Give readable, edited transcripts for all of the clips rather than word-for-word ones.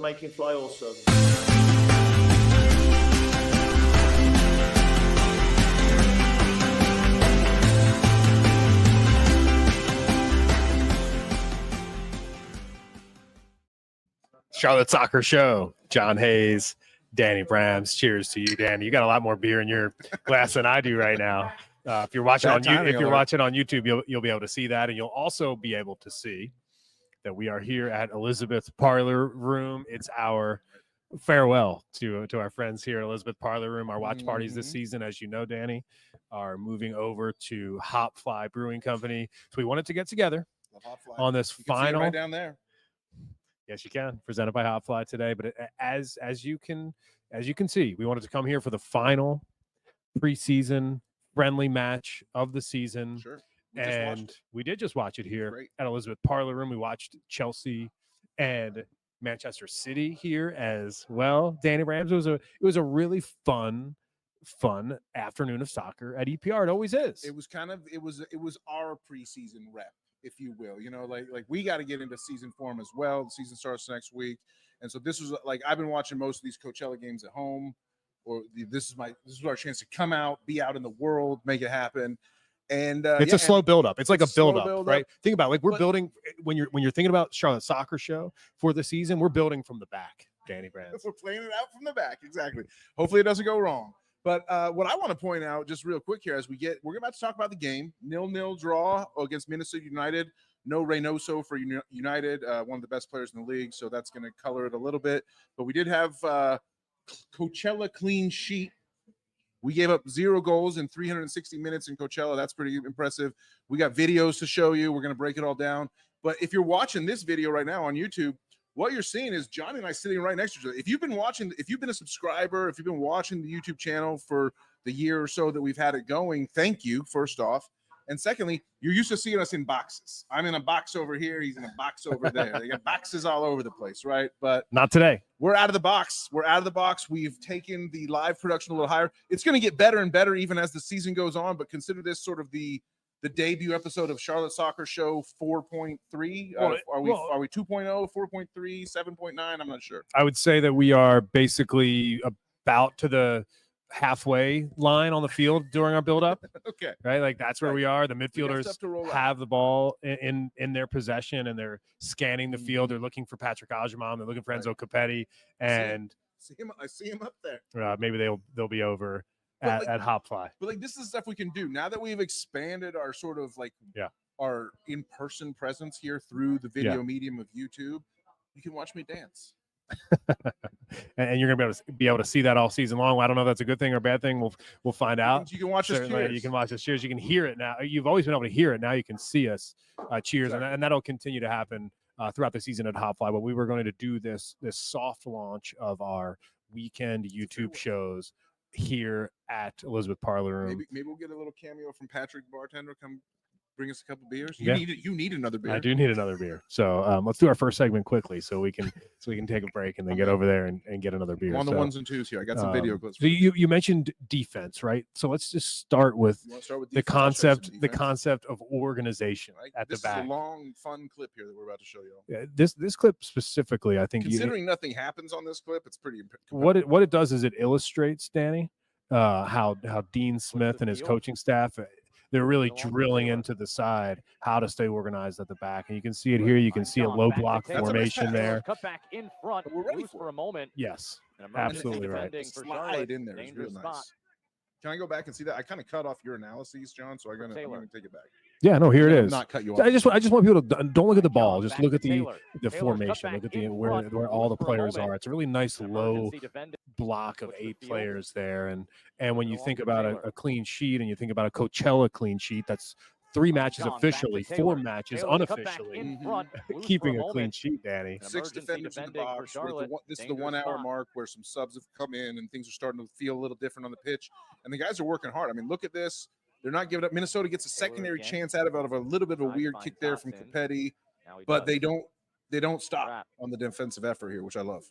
making fly also. Charlotte Soccer Show. John Hayes, Danny Brams. Cheers to you, Danny. You got a lot more beer in your glass than I do right now. If you're watching watching on YouTube, you'll be able to see that, and you'll also be able to see that we are here at Elizabeth Parlor Room. It's our farewell to our friends here at Elizabeth Parlor Room. Our watch parties this season, as you know, Danny, are moving over to Hopfly Brewing Company. So we wanted to get together on this final. Right down there. Yes, you can. Presented by Hopfly today, but as you can see, we wanted to come here for the final preseason friendly match of the season. Sure. We did just watch it here at Elizabeth Parlor Room. We watched Chelsea and Manchester City here as well. Danny Rams, it was a really fun afternoon of soccer at EPR. It always is. It was our preseason rep, if you will. You know, like we got to get into season form as well. The season starts next week, and so this was like I've been watching most of these Coachella games at home, or this is our chance to come out, be out in the world, make it happen. And it's a slow build up. It's like a build up, right? Think about it. Like we're building when you're thinking about Charlotte Soccer Show for the season. We're building from the back, Danny Brands. We're playing it out from the back, exactly. Hopefully, it doesn't go wrong. But what I want to point out, just real quick here, as we're about to talk about the game, 0-0 draw against Minnesota United. No Reynoso for United, one of the best players in the league, so that's going to color it a little bit. But we did have Coachella clean sheet. We gave up 0 goals in 360 minutes in Coachella. That's pretty impressive. We got videos to show you. We're going to break it all down. But if you're watching this video right now on YouTube, what you're seeing is Johnny and I sitting right next to each other. If you've been a subscriber, if you've been watching the YouTube channel for the year or so that we've had it going, thank you, first off. And secondly, you're used to seeing us in boxes. I'm in a box over here. He's in a box over there. They got boxes all over the place, right? But not today. We're out of the box. We've taken the live production a little higher. It's going to get better and better even as the season goes on, but consider this sort of the debut episode of Charlotte Soccer Show 4.3. Are we 2.0, 4.3, 7.9? I'm not sure. I would say that we are basically about to the halfway line on the field during our build-up. Okay. Right? Like that's where we are. The midfielders have the ball in their possession, and they're scanning the field. They're looking for Patrick Ajamam. They're looking for Enzo Capetti. And I see him up there. Maybe they'll be over at Hopfly. But like this is stuff we can do now that we've expanded our sort of our in-person presence here through the video medium of YouTube. You can watch me dance. And you're gonna be able to see that all season long. I don't know if that's a good thing or a bad thing. We'll find out. You can watch us cheers. You can watch us cheers. You can hear it now. You've always been able to hear it. Now you can see us cheers, and that'll continue to happen throughout the season at Hopfly. But we were going to do this soft launch of our weekend YouTube shows here at Elizabeth Parlor Room. Maybe we'll get a little cameo from Patrick Bartender. Come bring us a couple beers. You need another beer. I do need another beer. So let's do our first segment quickly so we can take a break and then get over there and get another beer. I'm on the ones and twos here. I got some video clips. So you mentioned defense, right? So let's just start with the concept of organization at the back. This is a long, fun clip here that we're about to show you. Yeah, this clip specifically, I think, considering nothing happens on this clip, it's pretty. What it does is it illustrates, Danny, how Dean Smith and his coaching staff. They're really drilling into the side how to stay organized at the back. And you can see it here. You can see a low block formation there. Cut back in front. We're ready for a moment. Yes, absolutely right. Slide in there is real nice. Can I go back and see that? I kind of cut off your analyses, John, so I'm going to take it back. Yeah, no, here it is. Not cut you off. I just want people to don't look at the ball. Just look at the formation. Look at where all the players are. It's a really nice low block of 8 players there. And when you think about a clean sheet and you think about a Coachella clean sheet, that's 3 matches officially, 4 matches unofficially, keeping a clean sheet, Danny. 6 defenders in the box. This is the 1 hour mark where some subs have come in and things are starting to feel a little different on the pitch. And the guys are working hard. I mean, look at this. They're not giving up. Minnesota gets a secondary chance out of a little bit of a weird kick there from Capetti, but they don't they don't stop on the defensive effort here, which I love.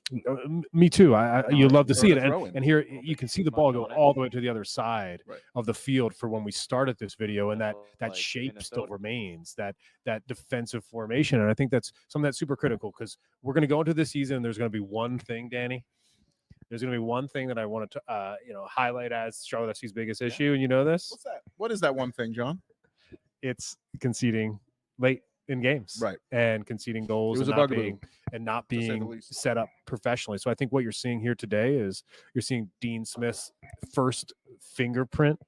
Me too. You love to see it, and here you can see the ball go all the way to the other side of the field for when we started this video, and that shape still remains, that defensive formation, and I think that's something that's super critical because we're going to go into this season. And there's going to be one thing, Danny. There's going to be one thing that I want to highlight as Charlotte FC's biggest issue, and you know this. What's that? What is that one thing, John? It's conceding late in games, and conceding goals, and not being set up professionally. So I think what you're seeing here today is you're seeing Dean Smith's first fingerprint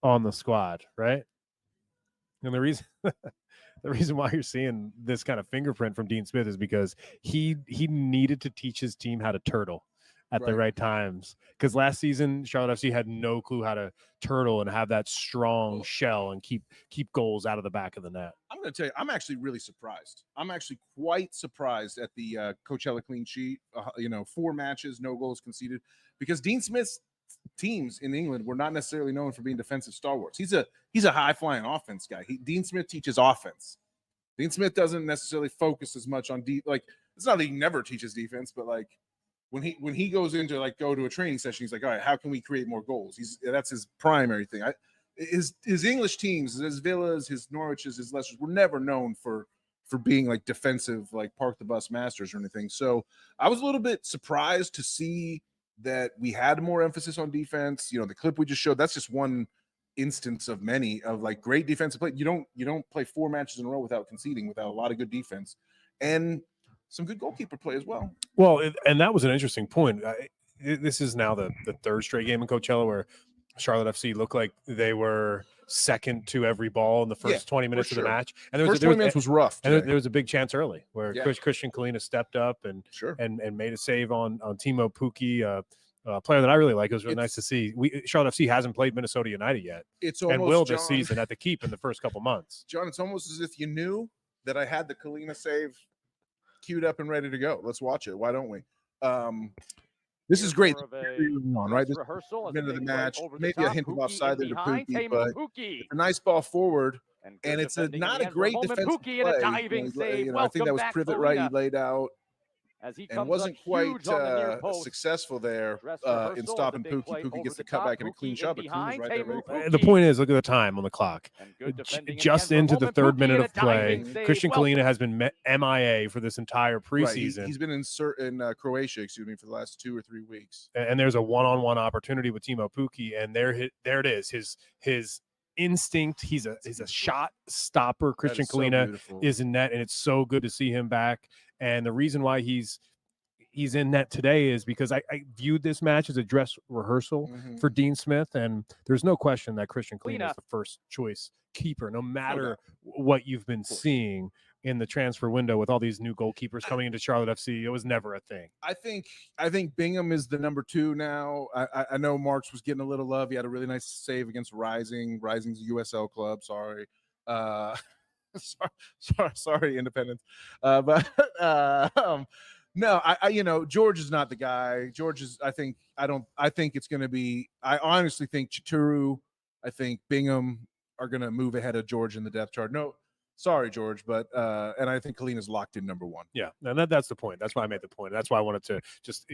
on the squad, right? And the reason why you're seeing this kind of fingerprint from Dean Smith is because he needed to teach his team how to turtle at the right times. Because last season, Charlotte FC had no clue how to turtle and have that strong shell and keep goals out of the back of the net. I'm going to tell you, I'm actually really surprised. I'm actually quite surprised at the Coachella clean sheet. 4 matches, no goals conceded, because Dean Smith's teams in England were not necessarily known for being defensive stalwarts. He's a high flying offense guy. Dean Smith teaches offense. Dean Smith doesn't necessarily focus as much on it's not that he never teaches defense, but when he goes into go to a training session, he's like, all right, how can we create more goals? That's his primary thing. His English teams, his Villas, his Norwiches, his Leicesters were never known for being defensive, park the bus masters or anything. So I was a little bit surprised to see that we had more emphasis on defense. The clip we just showed, that's just one instance of many of great defensive play. You don't play 4 matches in a row without conceding, without a lot of good defense and some good goalkeeper play as well. Well, and that was an interesting point. This is now the 3rd straight game in Coachella where Charlotte FC looked like they were second to every ball in the first 20 minutes of the match. And there was 20 minutes was rough. And there was a big chance early where Christian Kalina stepped up and made a save on Timo Pukki, a player that I really like. It was really nice to see. Charlotte FC hasn't played Minnesota United yet. And will this season at the Keep in the first couple months. John, it's almost as if you knew that I had the Kalina save queued up and ready to go. Let's watch it. Why don't we? This is great. Right? This rehearsal minute of the match. Maybe a hint of offside there to Pukki, but it's a nice ball forward. And it's not a great defensive play. I think that was Privet right. He laid out. And wasn't quite successful there in stopping Pukki. Pukki gets the cutback and a clean shot, but Kuhn right there. The point is, look at the time on the clock. Just into the 3rd minute of play, Christian Kalina has been MIA for this entire preseason. Right. He's been in Croatia, for the last 2 or 3 weeks. And there's a one-on-one opportunity with Timo Pukki, and there it is. His instinct. He's a shot stopper. Christian Kalina is in net, and it's so good to see him back. And the reason why he's in net today is because I viewed this match as a dress rehearsal for Dean Smith, and there's no question that Christian Kalina is the first choice keeper, no matter what you've been seeing in the transfer window with all these new goalkeepers coming into Charlotte FC. It was never a thing. I think Bingham is the number 2 now. I know Marks was getting a little love. He had a really nice save against Rising. Rising's a USL club. Sorry. Sorry, Independence. No, George is not the guy. George is, I think it's going to be, I honestly think Chituru, I think Bingham are going to move ahead of George in the depth chart. No, sorry, George, but, and I think Kalina's locked in number 1. Yeah. And that's the point. That's why I made the point. That's why I wanted to just,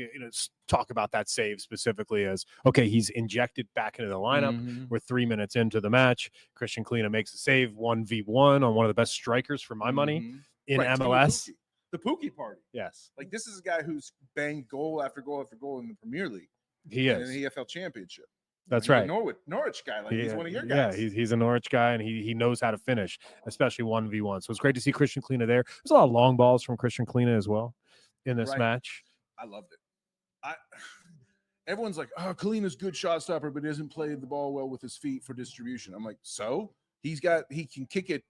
talk about that save specifically as, okay, he's injected back into the lineup. We're 3 minutes into the match. Christian Kalina makes a save 1v1 on one of the best strikers for my money in MLS. The Pukki party. Yes. This is a guy who's banged goal after goal after goal in the Premier League. He is. In the EFL Championship. That's right. Norwich guy. He's one of your guys. Yeah, he's a Norwich guy, and he knows how to finish, especially 1v1. So it's great to see Christian Kalina there. There's a lot of long balls from Christian Kalina as well in this match. I loved it. Everyone's like, oh, Kalina's good shot stopper, but he doesn't play the ball well with his feet for distribution. I'm like, so? He can kick it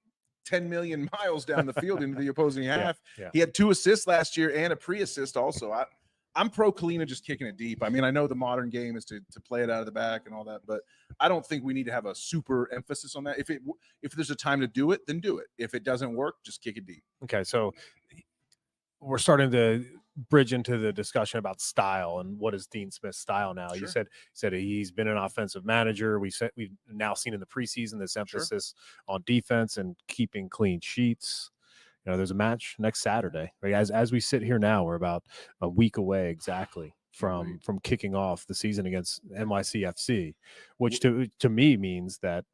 10 million miles down the field into the opposing half. Yeah. He had 2 assists last year and a pre-assist also. I'm pro Kalina just kicking it deep. I mean, I know the modern game is to play it out of the back and all that, but I don't think we need to have a super emphasis on that. If there's a time to do it, then do it. If it doesn't work, just kick it deep. Okay, so we're starting to bridge into the discussion about style and what is Dean Smith's style now. Sure. You said he's been an offensive manager. We've now seen in the preseason this emphasis on defense and keeping clean sheets. there's a match next Saturday. Right? As we sit here now, we're about a week away exactly from kicking off the season against NYCFC, which to me means that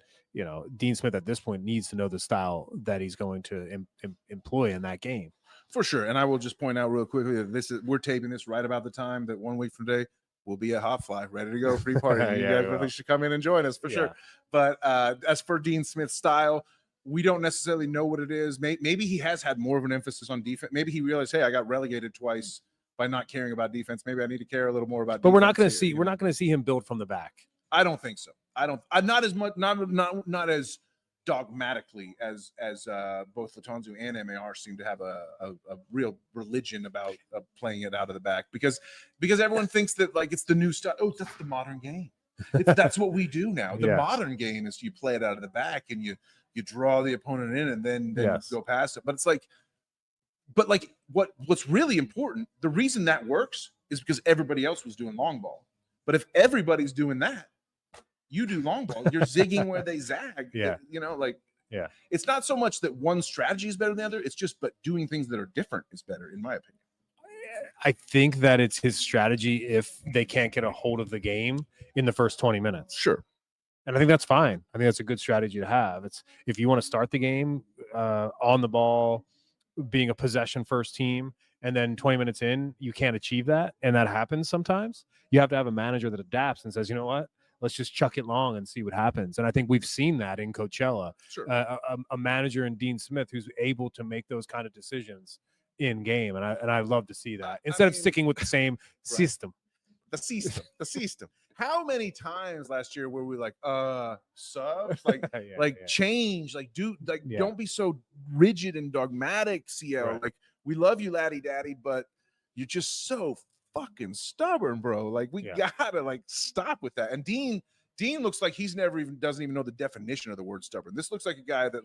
Dean Smith at this point needs to know the style that he's going to employ in that game. For sure. And I will just point out real quickly that we're taping this right about the time that 1 week from today we'll be at Hot Fly, ready to go, free party. You guys really should come in and join us for sure. But as for Dean Smith's style, we don't necessarily know what it is. Maybe he has had more of an emphasis on defense. Maybe he realized, hey, I got relegated twice by not caring about defense. Maybe I need to care a little more about. But we're not going to see him build from the back. I don't think so. I'm not as much, not as dogmatically as both Latanzu and MAR seem to have a real religion about playing it out of the back because everyone thinks that like it's the new stuff. Oh, that's the modern game. That's what we do now. The modern game is you play it out of the back and you draw the opponent in and then go past it. But it's like, what's really important, the reason that works is because everybody else was doing long ball. But if everybody's doing that, you do long ball, you're zigging where they zag. It's not so much that one strategy is better than the other. It's just, but doing things that are different is better, in my opinion. I think that it's his strategy if they can't get a hold of the game in the first 20 minutes. Sure. And I think that's fine. I think that's a good strategy to have. It's if you want to start the game on the ball, being a possession first team, and then 20 minutes in, you can't achieve that. And that happens sometimes. You have to have a manager that adapts and says, you know what? Let's just chuck it long and see what happens. And I think we've seen that in Coachella. Sure. A manager in Dean Smith who's able to make those kind of decisions in game. And I love to see that instead of sticking with the same system. The system. How many times last year were we like, subs, change, don't be so rigid and dogmatic, CL. Right. Like, we love you, laddie daddy, but you're just so fucking stubborn, bro. Like, we gotta stop with that. And Dean looks like he's doesn't even know the definition of the word stubborn. This looks like a guy that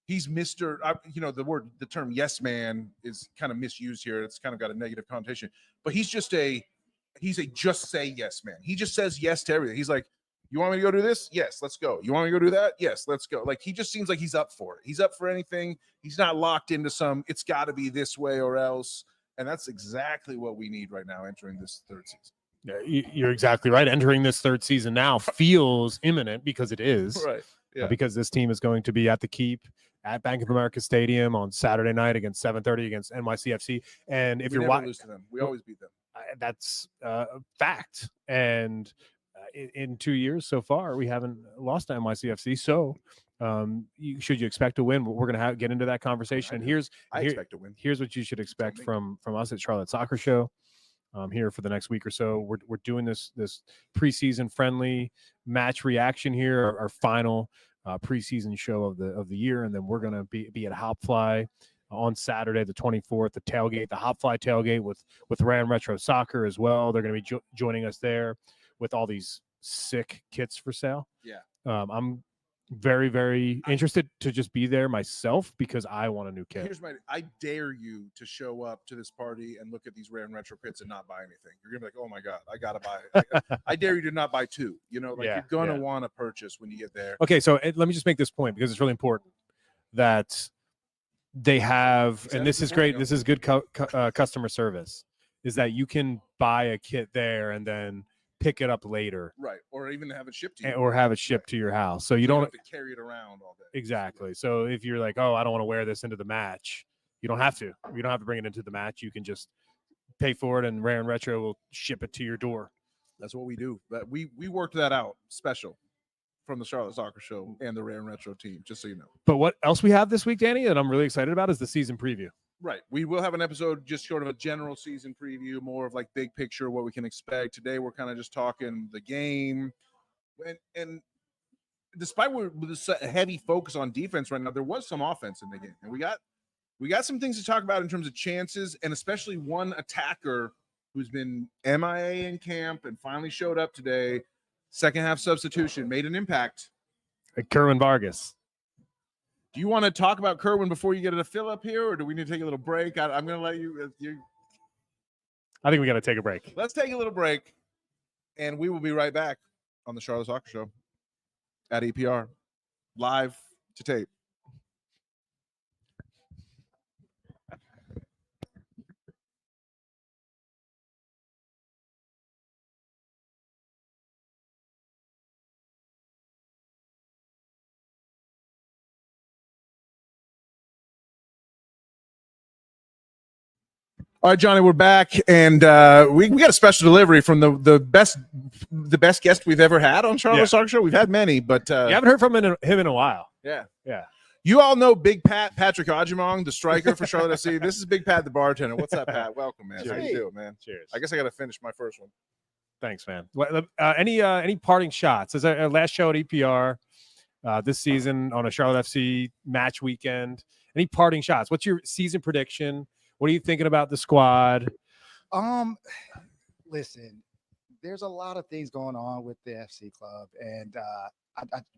he's Mr. The term yes man is kind of misused here. It's kind of got a negative connotation, but he's a just say yes man. He just says yes to everything. He's like, you want me to go do this? Yes, let's go. You want me to go do that? Yes, let's go. Like, he just seems like he's up for it. He's up for anything. He's not locked into it's got to be this way or else. And that's exactly what we need right now entering this third season. Yeah, you're exactly right. Entering this third season now feels imminent because it is. Right. Yeah. Because this team is going to be at the Keep at Bank of America Stadium on Saturday night against 7:30 against NYCFC. And if you're watching, we always beat them. That's a fact. And in 2 years so far, we haven't lost to NYCFC. So should you expect to win? We're going to get into that conversation. And I expect to win. Here's what you should expect from us at Charlotte Soccer Show. Here for the next week or so, we're doing this preseason friendly match reaction here, our final preseason show of the year, and then we're going to be at Hop Fly on Saturday the 24th, the tailgate, the Hop Fly tailgate with Ran Retro Soccer as well. They're going to be joining us there with all these sick kits for sale. Yeah, I'm very, very interested to just be there myself because I want a new kit. I dare you to show up to this party and look at these rare and retro kits and not buy anything. You're gonna be like, oh my God, I gotta buy it. I dare you to not buy two. You're gonna want to purchase when you get there. Okay, so let me just make this point because it's really important that they have, and this is great. This is good customer service. Is that you can buy a kit there and then pick it up later, right? Or even have it shipped to you, or have it shipped to your house, so you don't have to carry it around all day. Exactly. So if you're like, oh, I don't want to wear this into the match, you don't have to. You don't have to bring it into the match. You can just pay for it, and Rare and Retro will ship it to your door. That's what we do. But we worked that out special from the Charlotte Soccer Show and the Rare and Retro team, just so you know. But what else we have this week, Danny, that I'm really excited about is the season preview. Right. We will have an episode, just sort of a general season preview, more of like big picture, what we can expect. Today, we're kind of just talking the game. And despite this heavy focus on defense right now, there was some offense in the game. And we got some things to talk about in terms of chances, and especially one attacker who's been MIA in camp and finally showed up today. Second half substitution, made an impact. Kerwin Vargas. Do you want to talk about Kerwin before you get a fill up here, or do we need to take a little break? I'm going to let you. I think we got to take a break. Let's take a little break, and we will be right back on the Charlotte Soccer Show at EPR, live to tape. All right, Johnny, we're back, and we got a special delivery from the best guest we've ever had on Charlotte Soccer Show. We've had many, but you haven't heard from him in a while. Yeah. You You all know Big Patrick Ajimong, the striker for Charlotte FC. This is Big Pat, the bartender. What's up, Pat? Welcome, man. How you doing, man? Cheers. I guess I got to finish my first one. Thanks, man. Any parting shots? Is our last show at EPR this season on a Charlotte FC match weekend? Any parting shots? What's your season prediction? What are you thinking about the squad? Listen, there's a lot of things going on with the FC club, and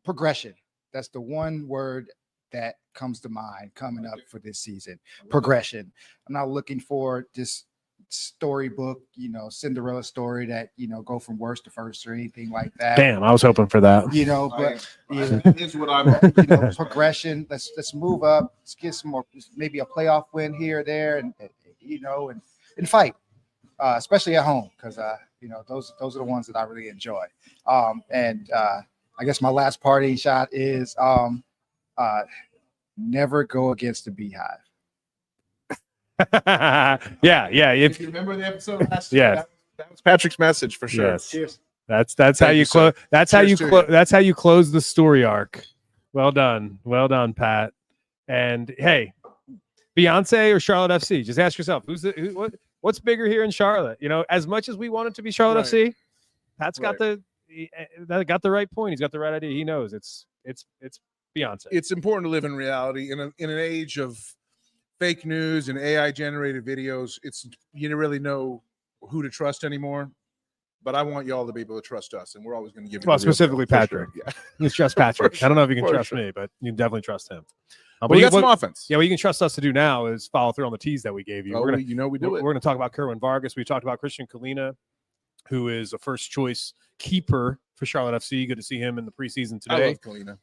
progression. That's the one word that comes to mind coming up for this season. Progression. I'm not looking for this storybook, Cinderella story that, go from worst to first or anything like that. Damn, I was hoping for that. But Here's what I'm progression. Let's move up. Let's get some more, maybe a playoff win here or there, and fight, especially at home, because those are the ones that I really enjoy. I guess my last parting shot is never go against the Beehive. yeah. If you remember the episode last year, that was Patrick's message for sure. Yes. Cheers. That's how you close. That's how you close. That's how you close the story arc. Well done, Pat. And hey, Beyonce or Charlotte FC? Just ask yourself, what's bigger here in Charlotte? As much as we want it to be Charlotte FC, Pat's got the right point. He's got the right idea. He knows it's Beyonce. It's important to live in reality in an age of fake news and AI generated videos. You don't really know who to trust anymore. But I want y'all to be able to trust us, and we're always going to give you. Well, specifically Patrick. Sure. Yeah, you trust Patrick. Sure. I don't know if you can trust me, but you can definitely trust him. But we got some offense. Yeah, what you can trust us to do now is follow through on the tease that we gave you. Oh, we do it. We're going to talk about Kerwin Vargas. We talked about Christian Kalina, who is a first choice keeper for Charlotte FC. Good to see him in the preseason today. I love Kalina.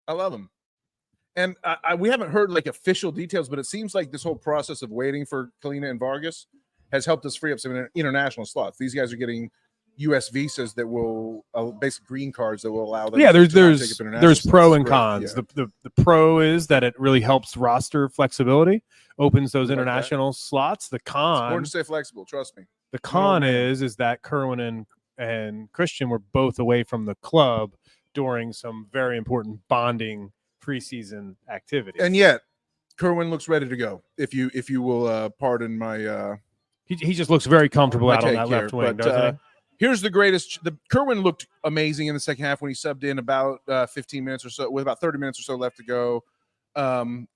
I love him. And we haven't heard official details, but it seems like this whole process of waiting for Kalina and Vargas has helped us free up some international slots. These guys are getting U.S. visas that will basic green cards that will allow them. Yeah, there's slots. pro and cons. Yeah. The pro is that it really helps roster flexibility, opens those international slots. The con, it's important to stay flexible. Trust me. The con is that Kerwin and Christian were both away from the club during some very important bonding preseason activities. And yet, Kerwin looks ready to go. If you will pardon my. He just looks very comfortable out on that left wing, doesn't he? Here's the greatest. Kerwin looked amazing in the second half when he subbed in about 15 minutes or so, with about 30 minutes or so left to go.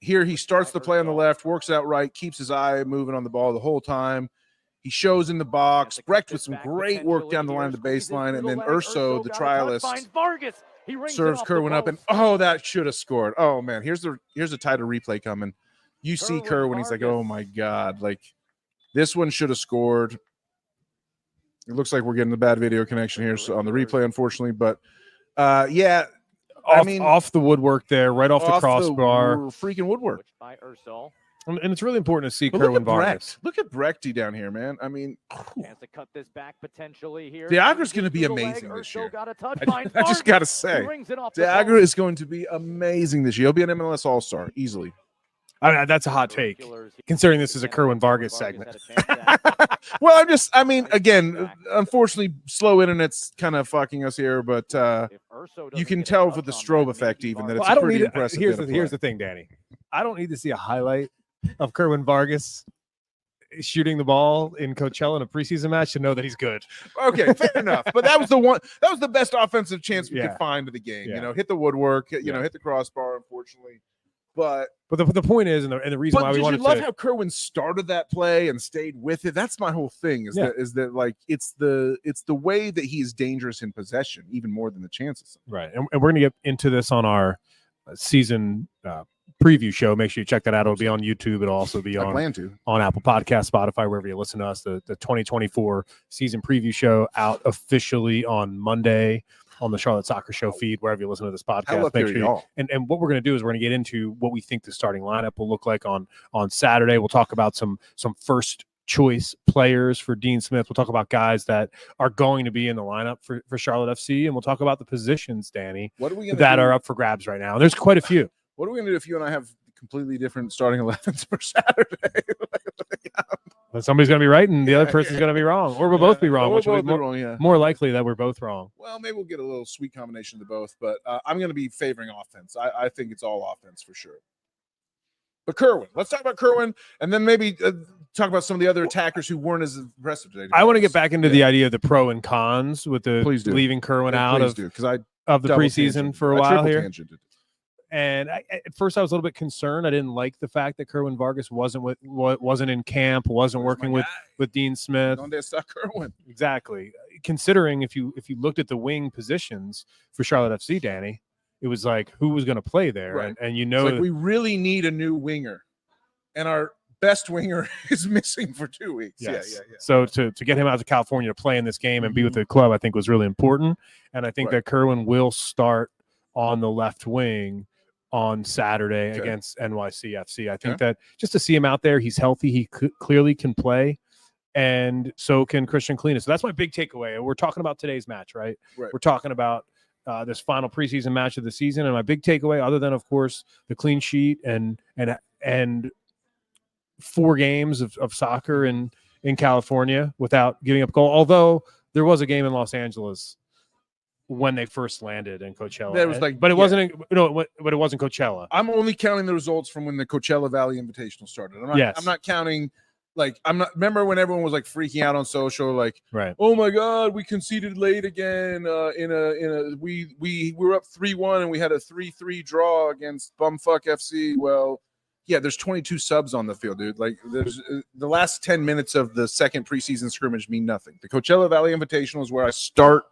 Here he starts the play on the left, works out right, keeps his eye moving on the ball the whole time. He shows in the box. Brecht with some great work down the line of the baseline, and then Urso, the trialist, serves Kerwin up, and that should have scored. Oh man, here's a tighter replay coming. You see Kerwin, he's like, oh my god, this one should have scored. It looks like we're getting a bad video connection here on the replay, unfortunately. But, off the woodwork there, right off the crossbar. Freaking woodwork. And it's really important to see Kerwin Vargas. Look at Brechty down here, man. I mean, chance to cut this back potentially here. Diagra's going to be amazing this year. I just got to say, Diagra is going to be amazing this year. He'll be an MLS All-Star easily. That's a hot take, considering this is a Kerwin Vargas segment. Well, again, unfortunately, slow internet's kind of fucking us here, but you can tell with the strobe effect even that it's pretty impressive. Here's the thing, Danny. I don't need to see a highlight of Kerwin Vargas shooting the ball in Coachella in a preseason match to know that he's good. Okay, fair enough. But that was the best offensive chance we could find of the game. Yeah. Hit the woodwork, hit the crossbar, unfortunately. But the point is, and the reason why we wanted to. But did you love how Kerwin started that play and stayed with it? That's my whole thing. Is that it's the way that he is dangerous in possession, even more than the chances. Right, and we're going to get into this on our season preview show. Make sure you check that out. It'll be on YouTube. It'll also be on Apple Podcasts, Spotify, wherever you listen to us. The 2024 season preview show out officially on Monday on the Charlotte Soccer Show feed, wherever you listen to this podcast. Make sure and what we're going to do is we're going to get into what we think the starting lineup will look like on Saturday. We'll talk about some first choice players for Dean Smith. We'll talk about guys that are going to be in the lineup for Charlotte FC, and we'll talk about the positions, Danny, that are up for grabs right now. And there's quite a few. What are we going to do if you and I have completely different starting 11s for Saturday. But somebody's going to be right and the Yeah, other person's going to be wrong, or we'll both be wrong, We'll which will both be be more, wrong, yeah. more likely that we're both wrong. Well, maybe we'll get a little sweet combination of the both, but I'm going to be favoring offense. I think it's all offense for sure. But Kerwin, let's talk about Kerwin, and then maybe talk about some of the other attackers who weren't as impressive today. I want to get back into the idea of the pro and cons with the Please do. leaving Kerwin out of the double preseason tangented. for a I while triple here. tangented. And at first, I was a little bit concerned. I didn't like the fact that Kerwin Vargas wasn't in camp, wasn't working with Dean Smith. Donde está Kerwin? Exactly. Considering if you looked at the wing positions for Charlotte FC, Danny, it was like who was going to play there, Right. and you It's know like we really need a new winger, and our best winger is missing for 2 weeks. Yes. Yeah. So to get him out to California to play in this game and be with the club, I think was really important. And I think that Kerwin will start on the left wing on Saturday against NYCFC. I think that just to see him out there, he's healthy. He clearly can play, and so can Christian Cleena. So that's my big takeaway. We're talking about today's match, right? We're talking about this final preseason match of the season, and my big takeaway, other than of course the clean sheet and 4 games of soccer in California without giving up a goal. Although there was a game in Los Angeles when they first landed in Coachella. That was like, but it wasn't. But it wasn't Coachella. I'm only counting the results from when the Coachella Valley Invitational started. I'm not counting. Like, I'm not. Remember when everyone was like freaking out on social, like, oh my God, we conceded late again. We were up 3-1 and we had a 3-3 draw against bumfuck FC. Well, yeah, there's 22 subs on the field, dude. Like, there's the last 10 minutes of the second preseason scrimmage mean nothing. The Coachella Valley Invitational is where I start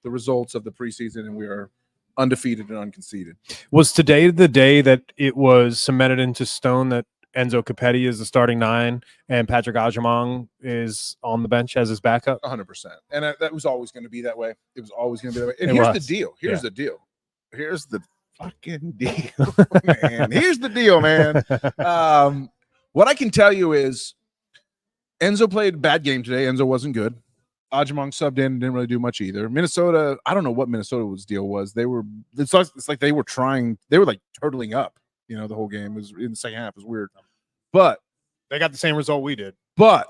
the results of the preseason, and we are undefeated and unconceded. Was today the day that it was cemented into stone that Enzo Capetti is the starting 9 and Patrick Ajamong is on the bench as his backup? 100%. And that was always going to be that way. It was always going to be that way. And here's the deal. Here's the fucking deal, man. Here's the deal, man. What I can tell you is Enzo played a bad game today. Enzo wasn't good. Ajamong subbed in, didn't really do much either. Minnesota, I don't know what Minnesota's deal was. It's like they were like turtling up, the whole game. It was in the second half. It was weird. But they got the same result we did. But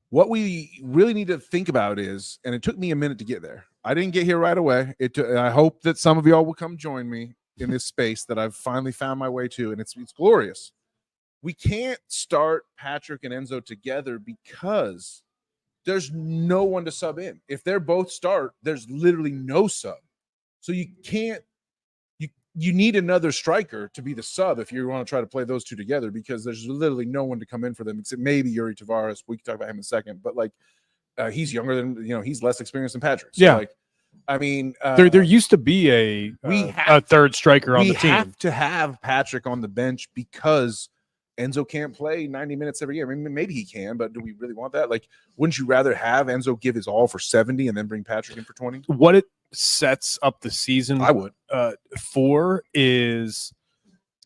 what we really need to think about is, and it took me a minute to get there. I didn't get here right away. I hope that some of y'all will come join me in this space that I've finally found my way to, and it's glorious. We can't start Patrick and Enzo together because there's no one to sub in. If they're both start, there's literally no sub. So you can't, you need another striker to be the sub if you want to try to play those two together, because there's literally no one to come in for them except maybe Yuri Tavares. We can talk about him in a second, but like he's younger than, he's less experienced than Patrick. So like, I mean, there used to be a third striker on the team. We have to have Patrick on the bench because Enzo can't play 90 minutes every year. I mean, maybe he can, but do we really want that? Like, wouldn't you rather have Enzo give his all for 70 and then bring Patrick in for 20? What it sets up the season I would for is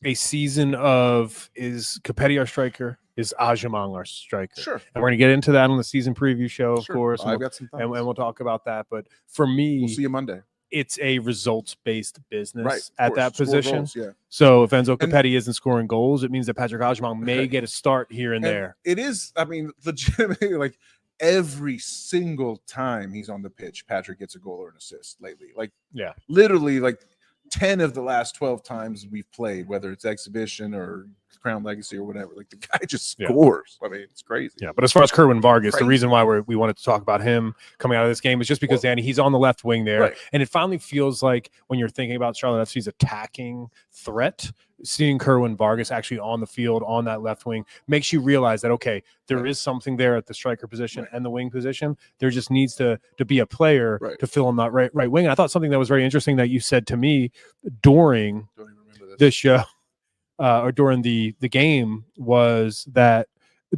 a season of, is Capetti our striker? Is Ajamong our striker? Sure. And we're going to get into that on the season preview show, of course. I've got some thoughts. And we'll talk about that. But for me, we'll see you Monday. It's a results-based business at that position. Goals, yeah. So if Enzo Capetti isn't scoring goals, it means that Patrick Ajamong may get a start here and there. It is, I mean, legitimately, like every single time he's on the pitch, Patrick gets a goal or an assist lately. Like, literally, like 10 of the last 12 times we've played, whether it's exhibition or Crown Legacy or whatever, like the guy just scores. I mean, it's crazy. Yeah, but as far as Kerwin Vargas, the reason why we wanted to talk about him coming out of this game is just because, Danny, he's on the left wing there. And it finally feels like when you're thinking about Charlotte FC's attacking threat, seeing Kerwin Vargas actually on the field on that left wing makes you realize that, okay, there is something there at the striker position and the wing position. There just needs to be a player to fill in that right wing. And I thought something that was very interesting that you said to me during this show or during the game was that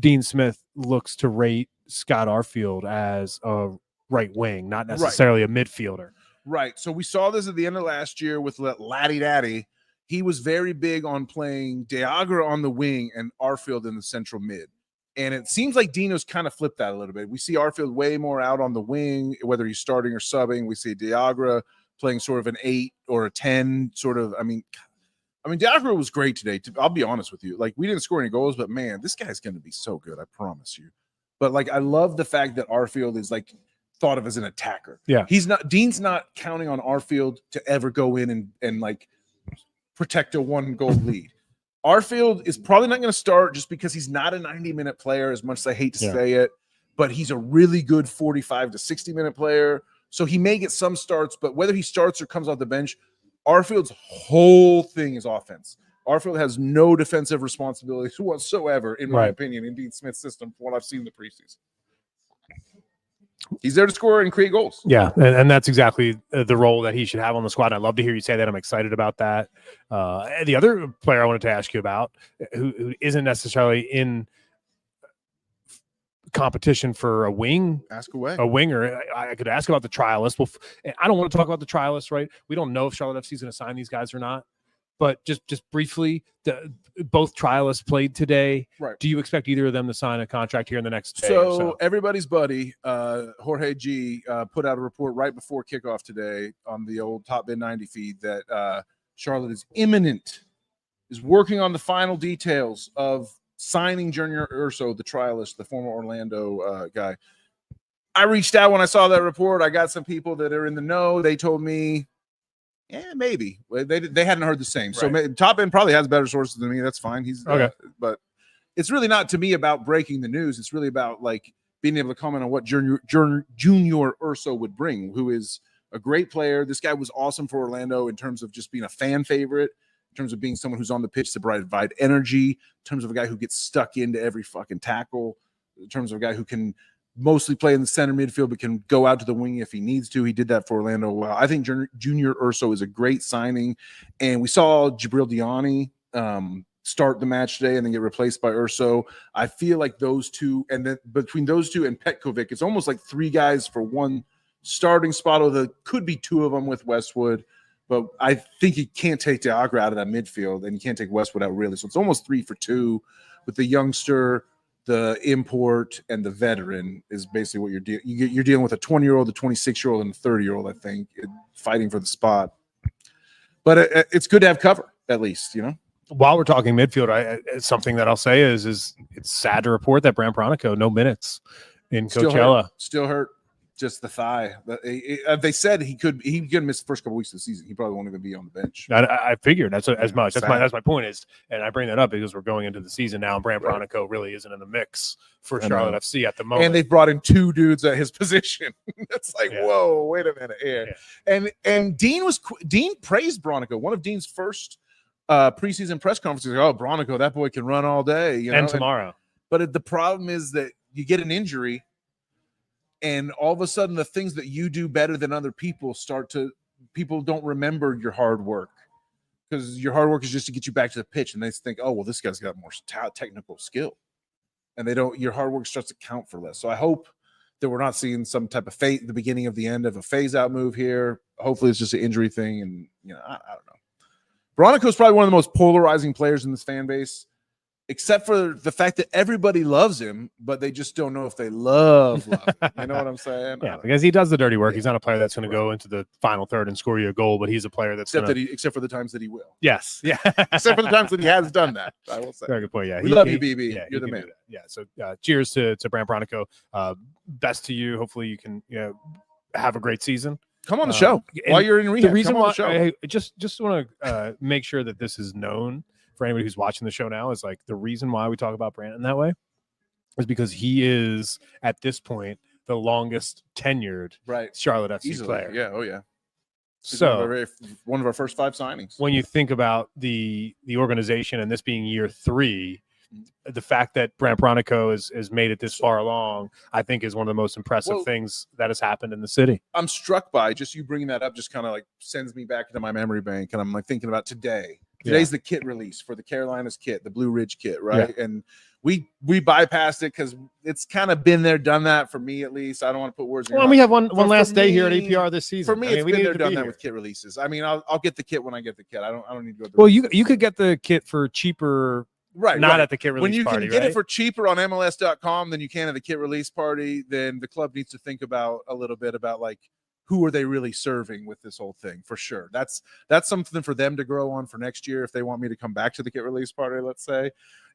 Dean Smith looks to rate Scott Arfield as a right wing, not necessarily a midfielder. Right. So we saw this at the end of last year with Laddie Daddy. He was very big on playing Deagra on the wing and Arfield in the central mid. And it seems like Dino's kind of flipped that a little bit. We see Arfield way more out on the wing, whether he's starting or subbing. We see Deagra playing sort of an 8 or a 10 sort of. I mean, I mean, Diacro was great today. I'll be honest with you. Like, we didn't score any goals, but man, this guy's going to be so good. I promise you. But like, I love the fact that Arfield is like thought of as an attacker. Yeah. Dean's not counting on Arfield to ever go in and like protect a 1-goal lead. Arfield is probably not going to start just because he's not a 90-minute player, as much as I hate to say it, but he's a really good 45 to 60-minute player. So he may get some starts, but whether he starts or comes off the bench, Arfield's whole thing is offense. Arfield has no defensive responsibilities whatsoever, in my opinion, in Dean Smith's system, from what I've seen in the preseason. He's there to score and create goals. Yeah, and that's exactly the role that he should have on the squad. And I'd love to hear you say that. I'm excited about that. The other player I wanted to ask you about, who isn't necessarily in competition for a winger. I could ask about the trialist. Well, I don't want to talk about the trialist, right? We don't know if Charlotte FC is going to sign these guys or not. But just briefly, both trialists played today. Right. Do you expect either of them to sign a contract here in the next day? So everybody's buddy, Jorge G, put out a report right before kickoff today on the old Top Bin 90 feed that Charlotte is working on the final details of signing Junior Urso, the trialist, the former Orlando guy. I reached out when I saw that report. I got some people that are in the know. They told me, yeah, maybe they hadn't heard the same. So Top End probably has better sources than me. That's fine. He's okay, but it's really not to me about breaking the news. It's really about like being able to comment on what Junior Urso would bring, who is a great player. This guy was awesome for Orlando in terms of just being a fan favorite, in terms of being someone who's on the pitch to provide energy, in terms of a guy who gets stuck into every fucking tackle, in terms of a guy who can mostly play in the center midfield, but can go out to the wing if he needs to. He did that for Orlando well. I think Junior Urso is a great signing. And we saw Jibril Diani start the match today and then get replaced by Urso. I feel like those two, and then between those two and Petkovic, it's almost like three guys for one starting spot, although there could be two of them with Westwood. But I think you can't take Diagra out of that midfield, and you can't take Westwood out really. So it's almost 3 for 2 with the youngster, the import, and the veteran is basically what you're dealing. You're dealing with a 20-year-old, a 26-year-old, and a 30-year-old, I think, fighting for the spot. But it's good to have cover, at least, you know. While we're talking midfield, something that I'll say is it's sad to report that Bram Bronico, no minutes in Coachella. Still hurt. Just the thigh. They said he could miss the first couple weeks of the season. He probably won't even be on the bench. I figured that's as much. That's my point is, and I bring that up because we're going into the season now, and Bram Bronico really isn't in the mix for Charlotte FC at the moment. And they've brought in 2 dudes at his position. That's like, whoa, wait a minute here. Yeah. And Dean praised Bronico. One of Dean's first preseason press conferences. Like, oh, Bronico, that boy can run all day. You know? And tomorrow. But the problem is that you get an injury, and all of a sudden the things that you do better than other people people don't remember your hard work, because your hard work is just to get you back to the pitch, and they think, oh, well, this guy's got more technical skill, and your hard work starts to count for less. So I hope that we're not seeing some type of the beginning of the end of a phase out move here. Hopefully it's just an injury thing. And I don't know. Bronico's probably one of the most polarizing players in this fan base, except for the fact that everybody loves him, but they just don't know if they love him. You know what I'm saying? Yeah, because he does the dirty work. He's not a player that's going to go into the final third and score you a goal, but he's a player that's except for the times that he will. Yes, yeah. Except for the times that he has done that, I will say. Very good point. Yeah, we love you, BB. Yeah, you're the man. Yeah. So, cheers to Bram Bronico. Best to you. Hopefully, you can have a great season. Come on the show while you're in rehab. The reason why I just want to make sure that this is known for anybody who's watching the show now is like the reason why we talk about Brandon that way is because he is at this point the longest tenured Charlotte FC player. Yeah. Oh yeah. So one of our first 5 signings. When you think about the organization and this being year 3, the fact that Bram Bronico has made it this far along, I think is one of the most impressive things that has happened in the city. I'm struck by just you bringing that up, just kind of like sends me back into my memory bank. And I'm like thinking about today. Today's the kit release for the Carolinas kit, the Blue Ridge kit, right? Yeah. And we bypassed it because it's kind of been there, done that for me at least. I don't want to put words in your mouth. We have one last day here at EPR this season. For me, it's been there, done that with kit releases. I mean, I'll get the kit when I get the kit. I don't need to go. Well, you could get the kit for cheaper. Right, not at the kit release party. When you party, can get it for cheaper on MLS.com than you can at the kit release party, then the club needs to think about a little bit about like who are they really serving with this whole thing for sure. That's something for them to grow on for next year if they want me to come back to the kit release party, let's say.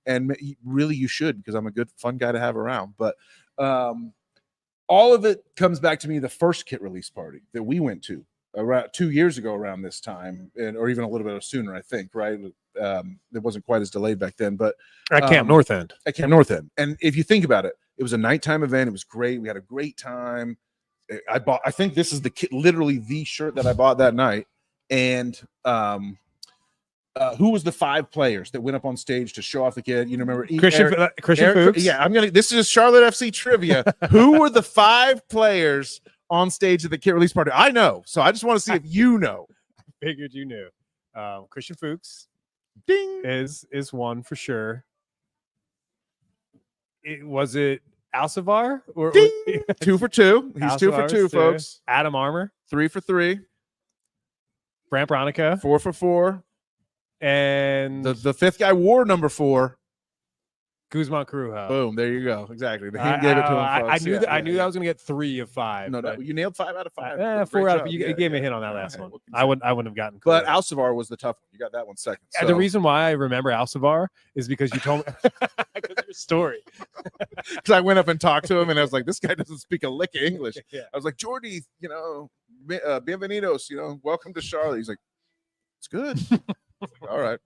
And really you should, because I'm a good fun guy to have around. But all of it comes back to me the first kit release party that we went to around 2 years ago around this time, or even a little bit sooner, I think, right? It wasn't quite as delayed back then, but At Camp North End. At Camp North End. And if you think about it, it was a nighttime event. It was great. We had a great time. I think this is the kit, literally the shirt that I bought that night. And who was the 5 players that went up on stage to show off the kit? You remember Christian Fuchs? Yeah, this is Charlotte FC trivia. Who were the 5 players on stage at the kit release party? I know, so I just want to see if you know. I figured you knew. Christian Fuchs, ding, is one for sure. Was it Alcivar or ding? 2 for 2? He's 2 for 2, folks. Adam Armour, 3 for 3. Brant Bronica, 4 for 4. And the 5th guy wore number 4. Guzman Caruja. Boom, there you go. Exactly. He gave it to him. I knew that. I knew that I was going to get 3 of 5. No, you nailed 5 out of 5. 4 out of. You gave me a hit on that last one. I wouldn't have gotten. But Alcivar was the tough one. You got that one second. So. The reason why I remember Alcivar is because you told me because of your story. Because I went up and talked to him, and I was like, "This guy doesn't speak a lick of English." Yeah. I was like, "Jordy, bienvenidos. Welcome to Charlotte." He's like, "It's good." Like, all right.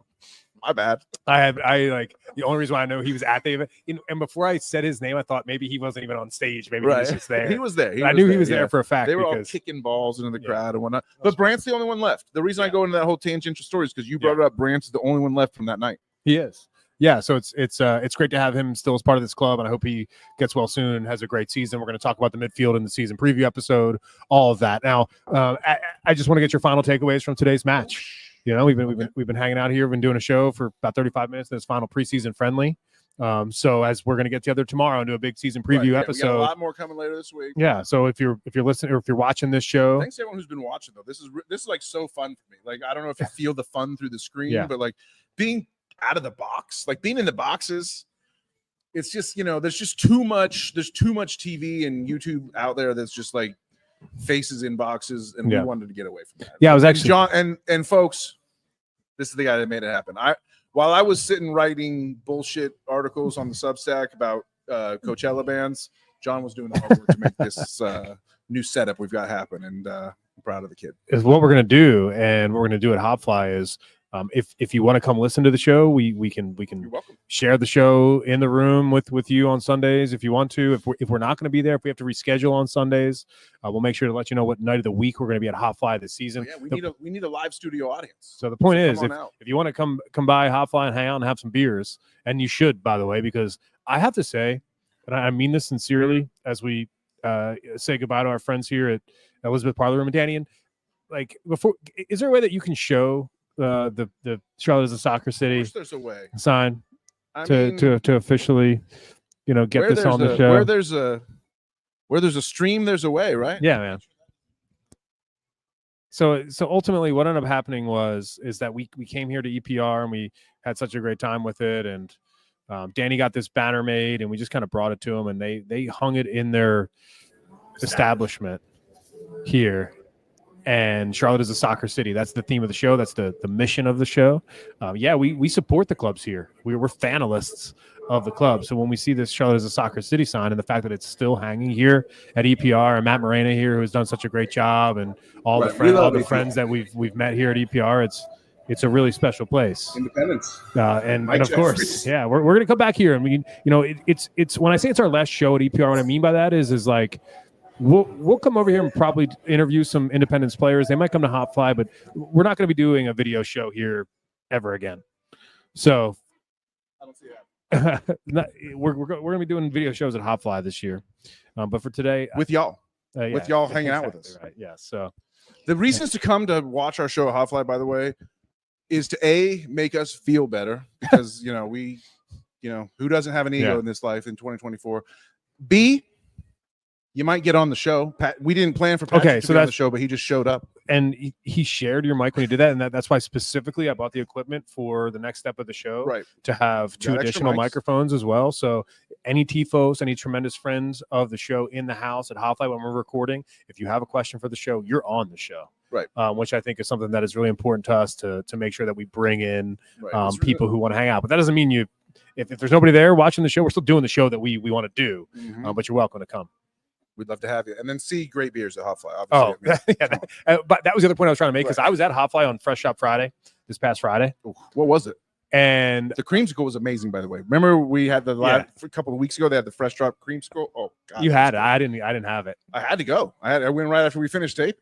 My bad. I like the only reason why I know he was at the event, and before I said his name, I thought maybe he wasn't even on stage. Maybe he was just there. He was there. I knew he was there for a fact. They were all kicking balls into the crowd and whatnot. But Brant's the only one left. The reason I go into that whole tangential story is because you brought it up. Brant's the only one left from that night. He is. Yeah, so it's great to have him still as part of this club, and I hope he gets well soon and has a great season. We're going to talk about the midfield in the season preview episode, all of that. Now, I just want to get your final takeaways from today's match. You know, we've been hanging out here. We've been doing a show for about 35 minutes. This final preseason friendly. So as we're going to get together tomorrow and do a big season preview episode. We got a lot more coming later this week. Yeah. So if you're listening or if you're watching this show, thanks to everyone who's been watching though. This is like so fun for me. Like I don't know if you feel the fun through the screen, but like being out of the box, like being in the boxes. It's just there's just too much. There's too much TV and YouTube out there that's just like faces in boxes, and we wanted to get away from that. Yeah, I was actually John and folks. This is the guy that made it happen. While I was sitting writing bullshit articles on the Substack about Coachella bands, John was doing the hard work to make this new setup we've got happen, and I'm proud of the kid. Is what we're gonna do, and what we're gonna do at Hopfly is, if you want to come listen to the show, we can share the show in the room with you on Sundays if you want to. If we're not going to be there, if we have to reschedule on Sundays, we'll make sure to let you know what night of the week we're going to be at Hopfly this season. We need a live studio audience. So the point is, if you want to come by Hopfly and hang out and have some beers, and you should, by the way, because I have to say, and I mean this sincerely, as we say goodbye to our friends here at Elizabeth Parlor Room and Danny, and like before, is there a way that you can show the Charlotte is a soccer city there's a way sign to officially get this on the show? Where there's a stream, there's a way, right? Yeah, man. So ultimately what ended up happening is that we came here to EPR and we had such a great time with it, and Danny got this banner made and we just kind of brought it to them, and they hung it in their establishment here. And Charlotte is a soccer city. That's the theme of the show. That's the mission of the show. We support the clubs here. We're fanalists of the club. So when we see this Charlotte is a soccer city sign, and the fact that it's still hanging here at EPR, and Matt Morena here, who has done such a great job, and all the friends that we've met here at EPR, it's a really special place. Independence. And of course, we're going to come back here. And it's when I say it's our last show at EPR, what I mean by that is like, We'll come over here and probably interview some Independence players. They might come to Hopfly, but we're not going to be doing a video show here ever again. So I don't see that. we're going to be doing video shows at Hopfly this year. But for today, with y'all, hanging out with us. Right. Yeah. So the reasons to come to watch our show at Hopfly, by the way, is to make us feel better, because who doesn't have an ego in this life in 2024? B, You might get on the show. Pat, we didn't plan for Patrick to be on the show, but he just showed up. And he shared your mic when he did that, and that's why specifically I bought the equipment for the next step of the show, to have 2 additional microphones as well. So any TFOs, any tremendous friends of the show in the house at Hotfly when we're recording, if you have a question for the show, you're on the show, which I think is something that is really important to us to make sure that we bring in people who want to hang out. But that doesn't mean if there's nobody there watching the show, we're still doing the show that we want to do. But you're welcome to come. We'd love to have you. And then see great beers at Hotfly. Obviously. But that was the other point I was trying to make, because I was at Hotfly on Fresh Shop Friday, this past Friday. What was it? And the creamsicle was amazing, by the way. Remember we had the last a couple of weeks ago, they had the Fresh Drop creamsicle. Oh, God. You had it. I didn't have it. I had to go. I went right after we finished tape.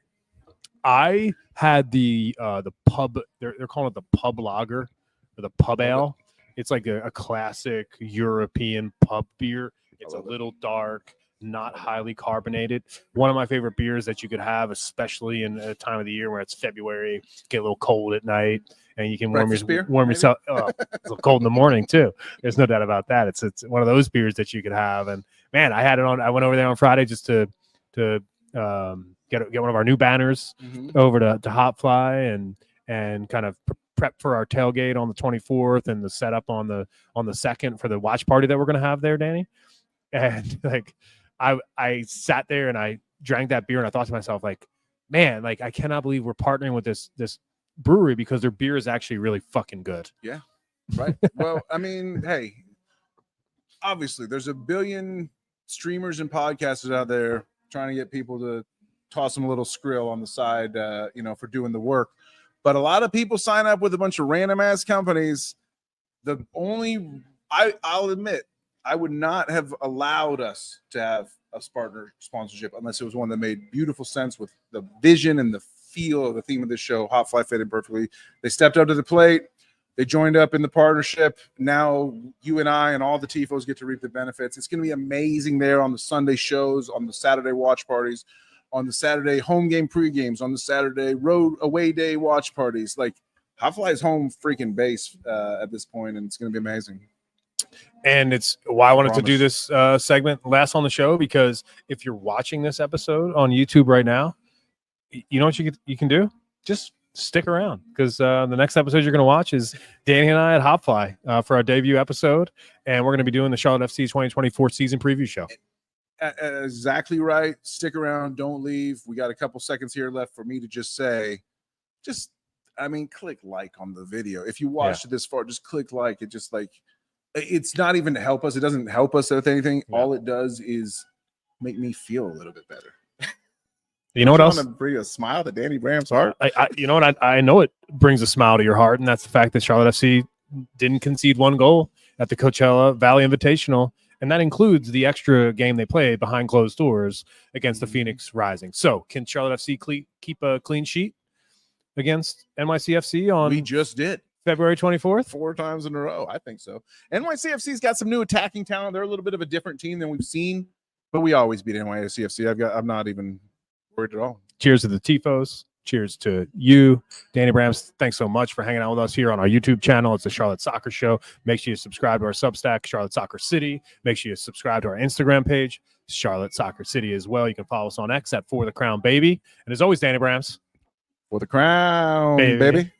I had the pub, they're calling it the pub lager or the pub ale. It's like a classic European pub beer. It's a little dark, not highly carbonated. One of my favorite beers that you could have, especially in a time of the year where it's February, get a little cold at night, and you can warm yourself. Oh, it's cold in the morning too. There's no doubt about that. It's one of those beers that you could have. And man, I had it on. I went over there on Friday just to get one of our new banners over to Hotfly and kind of prep for our tailgate on the 24th and the setup on the 2nd for the watch party that we're going to have there, Danny. And like, I sat there and I drank that beer and I thought to myself, like, man, like I cannot believe we're partnering with this brewery, because their beer is actually really fucking good. Yeah. Right. Well, I mean, hey, obviously there's a billion streamers and podcasters out there trying to get people to toss them a little skrill on the side, for doing the work. But a lot of people sign up with a bunch of random ass companies. I'll admit, I would not have allowed us to have a partner sponsorship unless it was one that made beautiful sense with the vision and the feel of the theme of this show. Hotfly fit in perfectly. They stepped up to the plate. They joined up in the partnership. Now you and I and all the TFOs get to reap the benefits. It's going to be amazing there on the Sunday shows, on the Saturday watch parties, on the Saturday home game pre-games, on the Saturday road away day watch parties. Like, Hotfly is home freaking base at this point, and it's going to be amazing. And it's why I wanted to do this segment last on the show, because if you're watching this episode on YouTube right now, you know what you can do? Just stick around, because the next episode you're going to watch is Danny and I at Hotfly for our debut episode, and we're going to be doing the Charlotte FC 2024 season preview show. Exactly right. Stick around. Don't leave. We got a couple seconds here left for me to just say, click like on the video. If you watched it this far, just click like. It's not even to help us. It doesn't help us with anything. Yeah. All it does is make me feel a little bit better. You know what else? Want to bring a smile to Danny Bram's heart? I know it brings a smile to your heart, and that's the fact that Charlotte FC didn't concede one goal at the Coachella Valley Invitational, and that includes the extra game they played behind closed doors against the Phoenix Rising. So, can Charlotte FC keep a clean sheet against NYCFC on? We just did. February 24th? 4 times in a row. I think so. NYCFC's got some new attacking talent. They're a little bit of a different team than we've seen, but we always beat NYCFC. I'm not even worried at all. Cheers to the TFOs. Cheers to you, Danny Brams. Thanks so much for hanging out with us here on our YouTube channel. It's the Charlotte Soccer Show. Make sure you subscribe to our Substack, Charlotte Soccer City. Make sure you subscribe to our Instagram page, Charlotte Soccer City as well. You can follow us on X at For the Crown Baby. And as always, Danny Brams. For the Crown, baby.